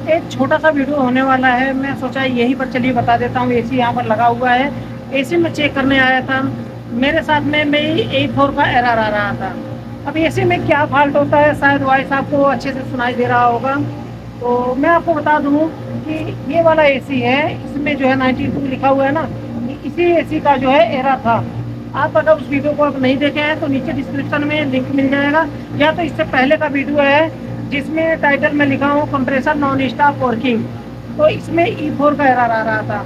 एक छोटा सा वीडियो होने वाला है, मैं सोचा यहीं पर चलिए बता देता हूँ। एसी यहाँ पर लगा हुआ है, एसी में चेक करने आया था। मेरे साथ में मेरी A4 का एरर आ रहा था। अब एसी में क्या फॉल्ट होता है, शायद वॉइस आपको अच्छे से सुनाई दे रहा होगा। तो मैं आपको बता दूँ कि ये वाला एसी है, इसमें जो है 92 लिखा हुआ है ना, इसी एसी का जो है एरर था। आप अगर उस वीडियो को आप नहीं देखे हैं तो नीचे डिस्क्रिप्शन में लिंक मिल जाएगा, या तो इससे पहले का वीडियो है जिसमें टाइटल में लिखा हूँ कंप्रेसर नॉन स्टॉप वर्किंग। तो इसमें E4 का एरर आ रहा था।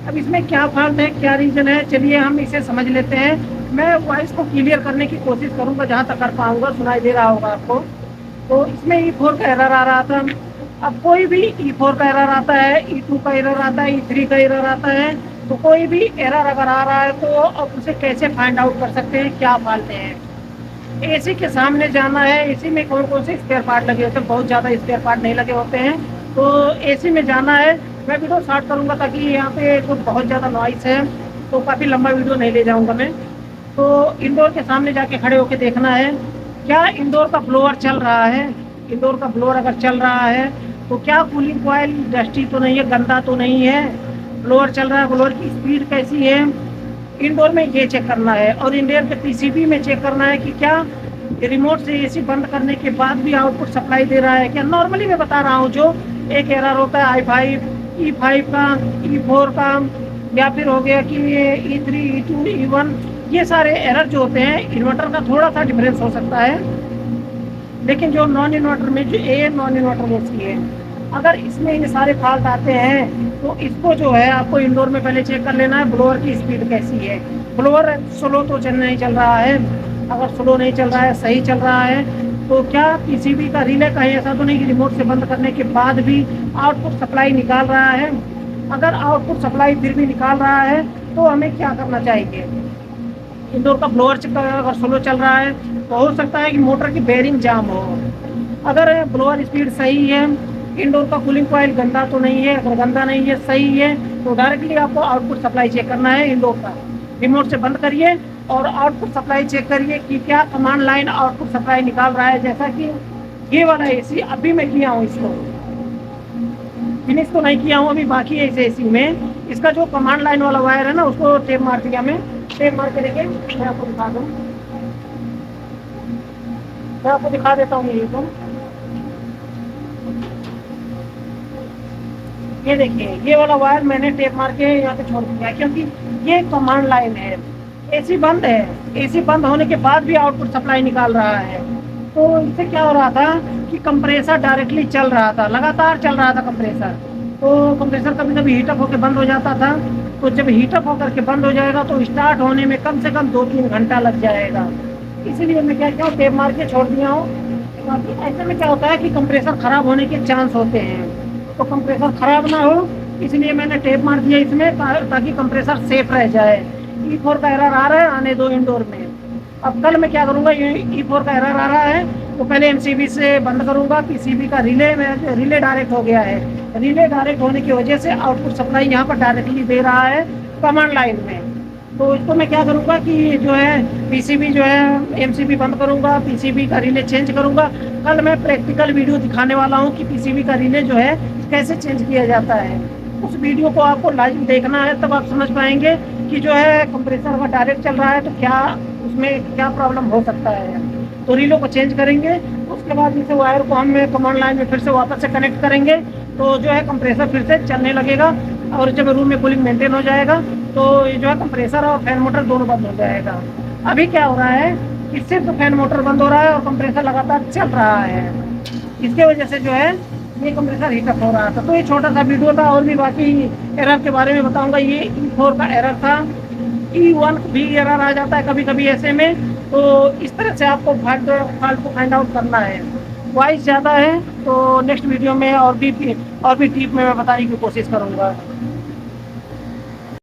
अब इसमें क्या फॉल्ट है, क्या रीज़न है, चलिए हम इसे समझ लेते हैं। मैं वॉइस को क्लियर करने की कोशिश करूँगा जहाँ तक कर पाऊँगा, सुनाई दे रहा होगा आपको। तो इसमें E4 का एरर आ रहा था। अब कोई भी E4 का एरर आता है, E2 का एरर आता है, E3 का एरर आता है, तो कोई भी एरर अगर आ रहा है तो अब उसे कैसे फाइंड आउट कर सकते हैं, क्या फॉल्ट है। एसी के सामने जाना है। एसी में कौन कौन से स्पेयर पार्ट लगे होते हैं, बहुत ज़्यादा स्पेयर पार्ट नहीं लगे होते हैं। तो एसी में जाना है। मैं वीडियो स्टार्ट करूँगा ताकि यहाँ पे तो बहुत ज़्यादा नॉइस है, तो काफ़ी लंबा वीडियो नहीं ले जाऊँगा मैं। तो इंडोर के सामने जाके खड़े होके देखना है क्या इंडोर का ब्लोअर चल रहा है। इंडोर का ब्लोअर अगर चल रहा है तो क्या कूलिंग कॉइल डस्टी तो नहीं है, गंदा तो नहीं है। ब्लोअर चल रहा है, ब्लोअर की स्पीड कैसी है, इंडोर में ये चेक करना है। और इंडोर के पीसीबी में चेक करना है कि क्या रिमोट से एसी बंद करने के बाद भी आउटपुट सप्लाई दे रहा है क्या। नॉर्मली मैं बता रहा हूँ, जो एक एरर होता है I5 E5 का, E4 का, या फिर हो गया कि E3 E2 E1, ये सारे एरर जो होते हैं, इन्वर्टर का थोड़ा सा डिफरेंस हो सकता है, लेकिन जो नॉन इन्वर्टर में जो ए नॉन इन्वर्टर में सी है, अगर इसमें ये सारे फॉल्ट आते हैं तो इसको जो है आपको इंडोर में पहले चेक कर लेना है ब्लोअर की स्पीड कैसी है। ब्लोअर स्लो तो नहीं चल रहा है। अगर स्लो नहीं चल रहा है, सही चल रहा है, तो क्या पीसीबी का रिले कहीं ऐसा तो नहीं कि रिमोट से बंद करने के बाद भी आउटपुट सप्लाई निकाल रहा है। अगर आउटपुट सप्लाई फिर भी निकाल रहा है तो हमें क्या करना चाहिए। इंडोर का ब्लोअर अगर स्लो चल रहा है तो हो सकता है कि मोटर की बेरिंग जाम हो। अगर ब्लोअर स्पीड सही है, इंडोर का कूलिंग कॉइल गंदा तो नहीं है, अगर गंदा नहीं है, सही है, तो डायरेक्टली आपको आउटपुट सप्लाई चेक करना है इंडोर का। रिमोट से बंद करिए और आउटपुट सप्लाई चेक करिए कि क्या कमांड लाइन आउटपुट सप्लाई निकाल रहा है। जैसा कि ये वाला एसी अभी मैं किया हूँ, इसको फिनिश तो नहीं किया हूँ अभी, बाकी है इस एसी में। इसका जो कमांड लाइन वाला वायर है ना, उसको टेप मार दिया मैं। टेप मार के देखिए, मैं आपको दिखा दूँ, मैं आपको दिखा देता हूँ यही तो। ये देखिए, ये वाला वायर मैंने टेप मार के यहाँ पे छोड़ दिया है, क्योंकि ये कमांड लाइन है। एसी बंद है, एसी बंद होने के बाद भी आउटपुट सप्लाई निकाल रहा है। तो इससे क्या हो रहा था कि कंप्रेसर डायरेक्टली चल रहा था, लगातार चल रहा था कंप्रेसर। तो कंप्रेसर कभी कभी हीटअप होकर बंद हो जाता था। तो जब हीटअप होकर के बंद हो जाएगा तो स्टार्ट होने में कम से कम 2-3 घंटा लग जाएगा। इसीलिए मैं क्या किया हूँ, टेप मार के छोड़ दिया हूँ। बाकी ऐसे में क्या होता है कि कंप्रेसर खराब होने के चांस होते हैं, तो कंप्रेसर खराब ना हो इसलिए मैंने टेप मार दिया इसमें, ताकि कंप्रेसर सेफ रह जाए। E4 का एरर आ रहा है, आने दो इंडोर में। अब कल मैं क्या करूँगा, ये E4 का एरर आ रहा है तो पहले MCB से बंद करूँगा। पीसीबी का रिले डायरेक्ट हो गया है। रिले डायरेक्ट होने की वजह से आउटपुट सप्लाई यहाँ पर डायरेक्टली दे रहा है कमांड लाइन में। तो इसको मैं क्या करूँगा कि जो है पीसीबी जो है MCB बंद करूँगा, पीसीबी का रिले चेंज करूँगा। कल मैं प्रैक्टिकल वीडियो दिखाने वाला हूँ कि पीसीबी का रिले जो है कैसे चेंज किया जाता है। उस वीडियो को आपको लाइव देखना है, तब आप समझ पाएंगे कि जो है कंप्रेसर अगर डायरेक्ट चल रहा है तो क्या उसमें क्या प्रॉब्लम हो सकता है। तो रिलो को चेंज करेंगे, उसके बाद इसे वायर को हम कमांड लाइन में फिर से वापस से कनेक्ट करेंगे, तो जो है कंप्रेसर फिर से चलने लगेगा। और जब रूम में कूलिंग मेंटेन हो जाएगा तो ये जो है कंप्रेसर और फैन मोटर दोनों बंद हो जाएगा। अभी क्या हो रहा है कि सिर्फ फैन मोटर बंद हो रहा है और कंप्रेसर लगातार चल रहा है। इसके वजह से जो है ये कंप्रेसर हीटअप हो रहा था। तो ये छोटा सा वीडियो था, और भी बाकी एरर के बारे में बताऊंगा। ये E4 का एरर था, E1 भी एरर आ जाता है कभी कभी ऐसे में। तो इस तरह से आपको फॉल्ट को फाइंड आउट करना है। वॉइस ज़्यादा है तो नेक्स्ट वीडियो में और भी डीप में मैं बताने की कोशिश करूँगा।